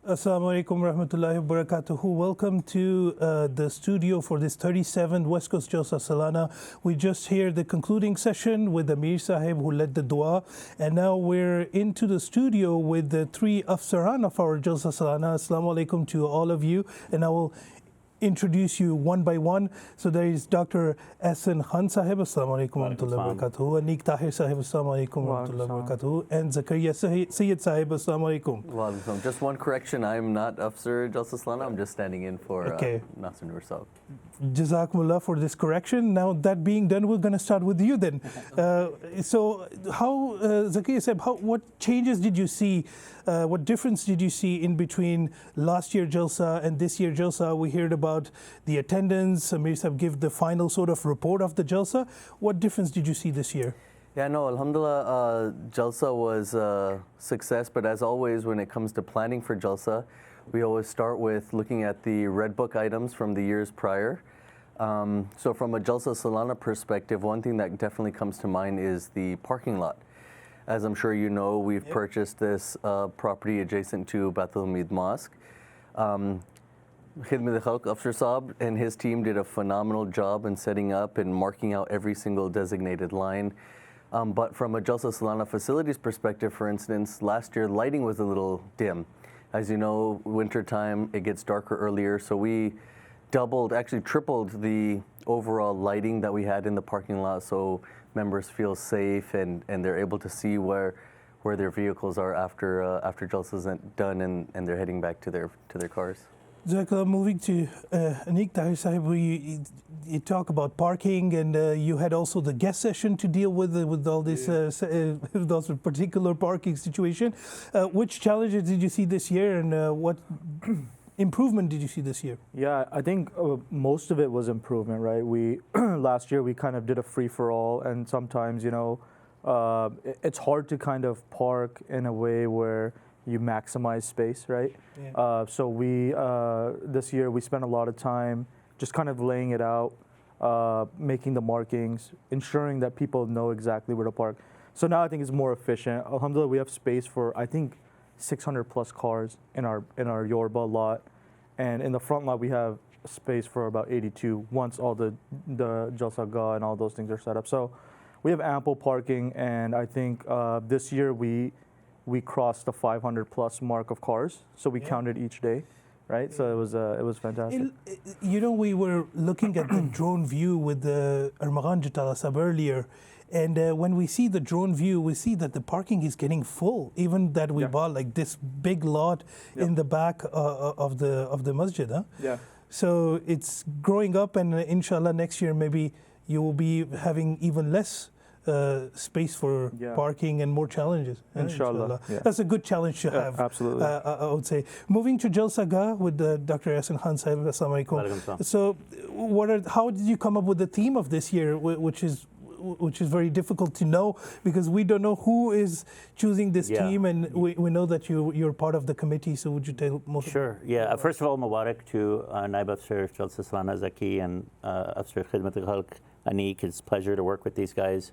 Assalamu alaikum warahmatullahi wabarakatuh. Welcome to the studio for this 37th West Coast Jalsa Salana. We just heard the concluding session with Amir Sahib who led the dua, and now we're into the studio with the three Afsaraan of our Jalsa Salana. Assalamu alaikum to all of you, and I will introduce you one by one. So there is Dr. Ahsan Khan Sahib, Assalamu alaikum warahmatullahi wabarakatuh. Anique Tahir Sahib, Assalamu alaikum warahmatullahi wabarakatuh. And Zakaria Syed Sahib, Assalamu alaikum. Well, just one correction, I'm not Afsar-Jalsa Salana, I'm just standing in for Nasir Nur Sahib. Jazakumullah for this correction. Now that being done, we're going to start with you then. So how, Zakaria Sahib, what changes did you see? What difference did you see in between last year Jalsa and this year Jalsa? We heard about the attendance. Amir Sahib gave the final sort of report of the Jalsa. What difference did you see this year? Yeah, no, alhamdulillah, Jalsa was a success, but as always, when it comes to planning for Jalsa, we always start with looking at the Red Book items from the years prior. So from a Jalsa Salana perspective, one thing that definitely comes to mind is the parking lot. As I'm sure you know, we've purchased this property adjacent to Baitul Hamid Mosque. Khidmat-e-Khalq, Afsar Saab and his team did a phenomenal job in setting up and marking out every single designated line. But from a Jalsa Salana facilities perspective, for instance, last year lighting was a little dim. As you know, winter time, it gets darker earlier, so we doubled, actually tripled the overall lighting that we had in the parking lot, so members feel safe and they're able to see where their vehicles are after Jalsa's done and they're heading back to their cars. Zakaria, moving to Anique, Tahir Sahib, you talk about parking, and you had also the guest session to deal with all this with those particular parking situation. Which challenges did you see this year, and what improvement did you see this year? Yeah, I think most of it was improvement, right? We last year we kind of did a free for all, and sometimes it's hard to kind of park in a way where you maximize space, right? Yeah. So we this year we spent a lot of time just kind of laying it out, making the markings, ensuring that people know exactly where to park. So now I think it's more efficient. Alhamdulillah, we have space for I think 600 plus cars in our Yorba lot, and in the front lot we have space for about 82 once all the Jalsa Gah and all those things are set up. So we have ample parking, and I think this year we crossed the 500 plus mark of cars, so we counted each day, right? So it was fantastic. We were looking at the drone view with the Armaghan Jatala Sab earlier, and when we see the drone view, we see that the parking is getting full, even that we bought like this big lot in the back of the masjid. Huh? Yeah. So it's growing up, and inshallah next year maybe you will be having even less space for parking and more challenges. Inshallah. Yeah. That's a good challenge to have. Absolutely. I would say. Moving to Jalsa Gah with Dr. Ahsan Khan Sahib. Assalamu alaikum. So how did you come up with the theme of this year, which is very difficult to know because we don't know who is choosing this team, and we know that you're part of the committee, so would you tell most? Sure, yeah. First of all, Mubarak to Naib Afsar Jalsa Salana Zaki and Afsar Khidmat-e-Khalq Anique. It's a pleasure to work with these guys.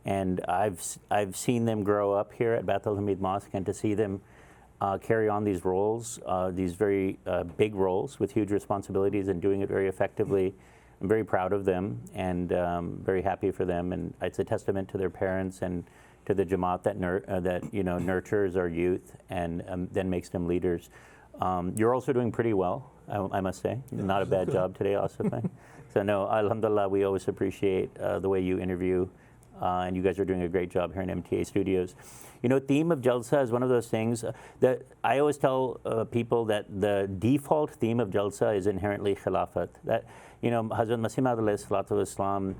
And I've seen them grow up here at Baitul Hamid Mosque, and to see them carry on these roles, these very big roles with huge responsibilities and doing it very effectively. I'm very proud of them and very happy for them. And it's a testament to their parents and to the Jamaat that nurtures our youth and then makes them leaders. You're also doing pretty well, I must say. Not a bad job today, Asif. So no, alhamdulillah, we always appreciate the way you interview. And you guys are doing a great job here in MTA Studios. Theme of Jalsa is one of those things that I always tell people that the default theme of Jalsa is inherently Khilafat. That, Hazrat Masih Maud alayhi salatu wasalam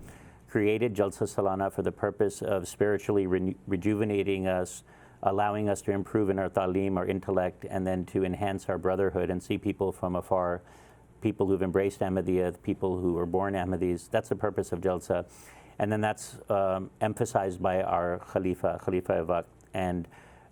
created Jalsa Salana for the purpose of spiritually rejuvenating us, allowing us to improve in our ta'aleem, our intellect, and then to enhance our brotherhood and see people from afar, people who've embraced Ahmadiyya, people who were born Ahmadis. That's the purpose of Jalsa. And then that's emphasized by our Khalifa. And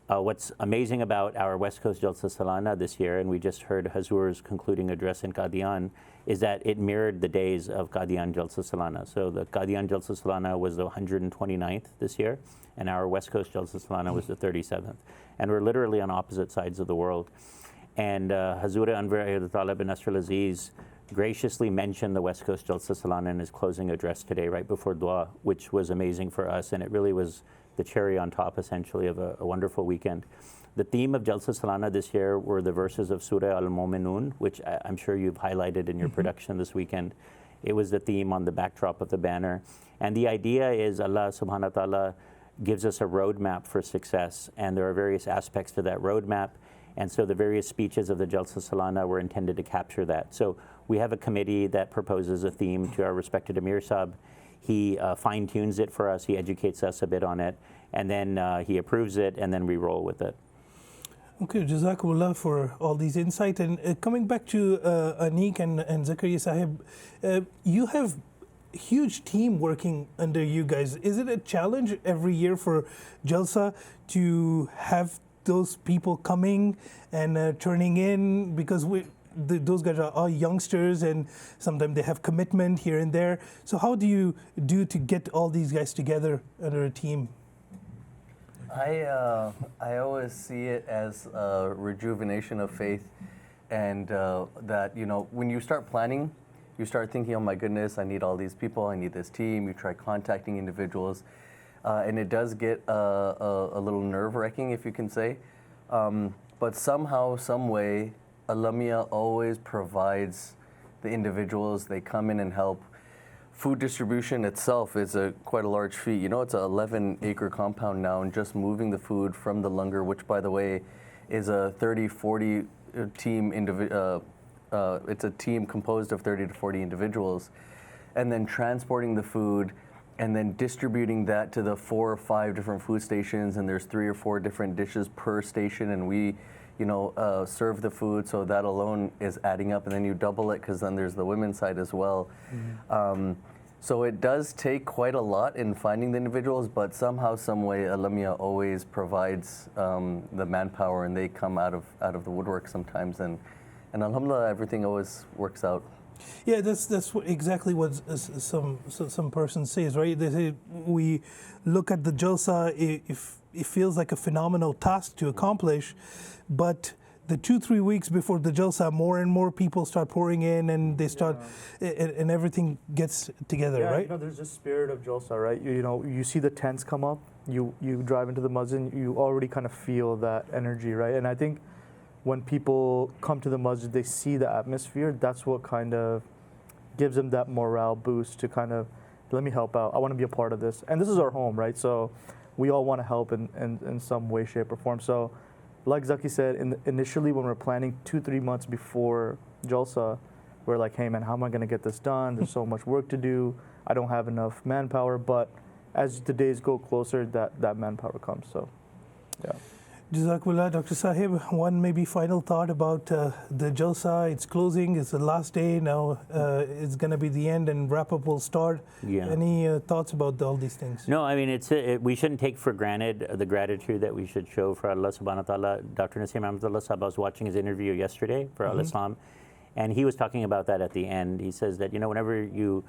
what's amazing about our West Coast Jalsa Salana this year, and we just heard Hazur's concluding address in Qadian, is that it mirrored the days of Qadian Jalsa Salana. So the Qadian Jalsa Salana was the 129th this year, and our West Coast Jalsa Salana was the 37th. And we're literally on opposite sides of the world. And Hazur Anwar Ayatollah bin Nasr al-Aziz graciously mentioned the West Coast Jalsa Salana in his closing address today, right before dua, which was amazing for us. And it really was the cherry on top, essentially, of a wonderful weekend. The theme of Jalsa Salana this year were the verses of Surah Al-Mu'minun, which I'm sure you've highlighted in your production this weekend. It was the theme on the backdrop of the banner. And the idea is Allah subhanahu wa ta'ala gives us a roadmap for success. And there are various aspects to that roadmap. And so the various speeches of the Jalsa Salana were intended to capture that. So we have a committee that proposes a theme to our respected Amir Sahib. He fine-tunes it for us. He educates us a bit on it. And then he approves it, and then we roll with it. Okay, Jazakumullah for all these insights. And coming back to Anique and Zakaria Sahib, you have huge team working under you guys. Is it a challenge every year for Jalsa to have those people coming and turning in? Because those guys are all youngsters and sometimes they have commitment here and there. So how do you do to get all these guys together under a team? I always see it as a rejuvenation of faith, and that, you know, when you start planning, you start thinking, oh my goodness, I need all these people, I need this team. You try contacting individuals, and it does get a little nerve-wracking, if you can say. But somehow, some way, Alamia always provides the individuals. They come in and help. Food distribution itself is quite a large feat. You know, it's an 11-acre compound now, and just moving the food from the Langar, which, by the way, is a 30-40 team. It's a team composed of 30 to 40 individuals, and then transporting the food, and then distributing that to the 4 or 5 different food stations. And there's 3 or 4 different dishes per station, and we, you know, serve the food. So that alone is adding up, and then you double it because then there's the women's side as well. Mm-hmm. So it does take quite a lot in finding the individuals, but somehow, some way, Alamia always provides the manpower, and they come out of the woodwork sometimes, and alhamdulillah, everything always works out. Yeah, that's exactly what some person says, right? They say we look at the Jalsa, it feels like a phenomenal task to accomplish, but the 2-3 weeks before the Jalsa, more and more people start pouring in, and they start, and everything gets together, right? You know, there's this spirit of Jalsa, right? You know, you see the tents come up, you drive into the masjid, you already kind of feel that energy, right? And I think when people come to the masjid, they see the atmosphere. That's what kind of gives them that morale boost to kind of, let me help out. I want to be a part of this. And this is our home, right? So we all want to help in some way, shape, or form. So like Zaki said, initially when we're planning 2-3 months before Jalsa, we're like, hey man, how am I going to get this done? There's so much work to do. I don't have enough manpower. But as the days go closer, that manpower comes. So, yeah. Jazakallah, Dr. Sahib, one maybe final thought about the Jalsa. It's closing, it's the last day now. It's going to be the end, and wrap-up will start. Yeah. Any thoughts about all these things? No, I mean, we shouldn't take for granted the gratitude that we should show for Allah subhanahu wa ta'ala. Dr. Naseem Ahmadullah Sahib, I was watching his interview yesterday for Al-Islam, and he was talking about that at the end. He says that, you know, whenever you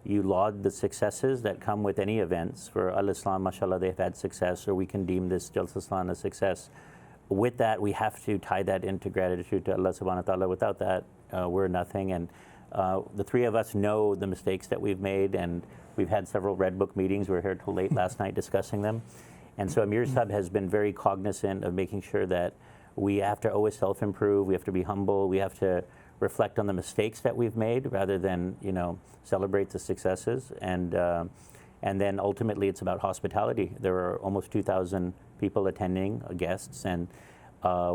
laud the successes that come with any events. For Al-Islam, mashallah, they've had success, or we can deem this Jalsa Salana a success. With that, we have to tie that into gratitude to Allah subhanahu wa ta'ala. Without that, we're nothing. And the three of us know the mistakes that we've made, and we've had several Red Book meetings. We were here till late last night discussing them. And so Amir Sahib has been very cognizant of making sure that we have to always self-improve, we have to be humble, we have to reflect on the mistakes that we've made rather than, you know, celebrate the successes. And then ultimately it's about hospitality. There are almost 2,000 people attending, guests, and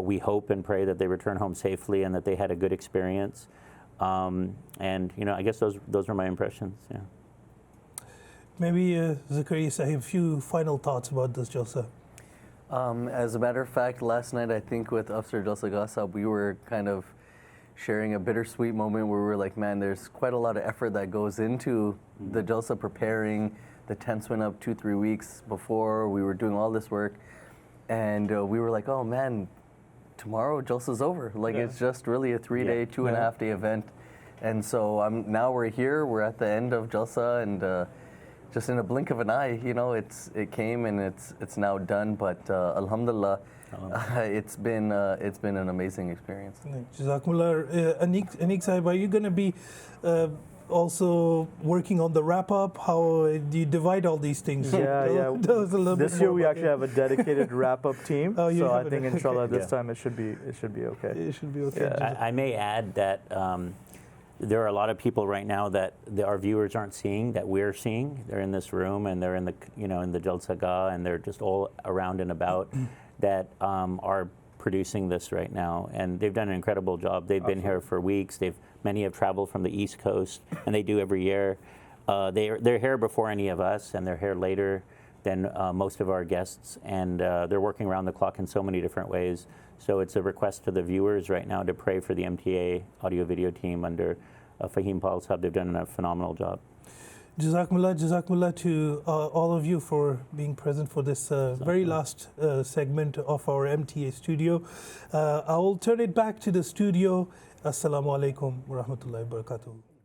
we hope and pray that they return home safely and that they had a good experience. And, you know, I guess those are my impressions, yeah. Maybe Zakaria Sahib, a few final thoughts about this Jalsa. As a matter of fact, last night, I think with Afsar-Jalsa, we were kind of sharing a bittersweet moment where we were like, man, there's quite a lot of effort that goes into the Jalsa preparing. The tents went up 2-3 weeks before. We were doing all this work, and we were like, oh man, tomorrow Jalsa's over. Like, it's just really a 3-day, 2.5-day event. And so now we're here, we're at the end of Jalsa, and just in a blink of an eye, you know, it came and it's now done. But alhamdulillah, It's been an amazing experience. Jazakumullah. Anique Sahib, are you going to be also working on the wrap-up? How do you divide all these things? Yeah. Tell us a little bit This year more we about actually have a dedicated wrap-up team. Oh, you so have I think inshallah okay. this time it should be okay. It should be okay. Yeah. I may add that there are a lot of people right now that our viewers aren't seeing that we're seeing. They're in this room and they're in the in the Jalsa Gah and they're just all around and about that are producing this right now, and they've done an incredible job. They've been here for weeks. Many have traveled from the East Coast, and they do every year. They're here before any of us, and they're here later than most of our guests, and they're working around the clock in so many different ways. So it's a request to the viewers right now to pray for the MTA audio-video team under Fahim Paul Sahab. They've done a phenomenal job. Jazakumullah to all of you for being present for this very last segment of our MTA studio. I will turn it back to the studio. Assalamu alaikum wa rahmatullahi wa barakatuh.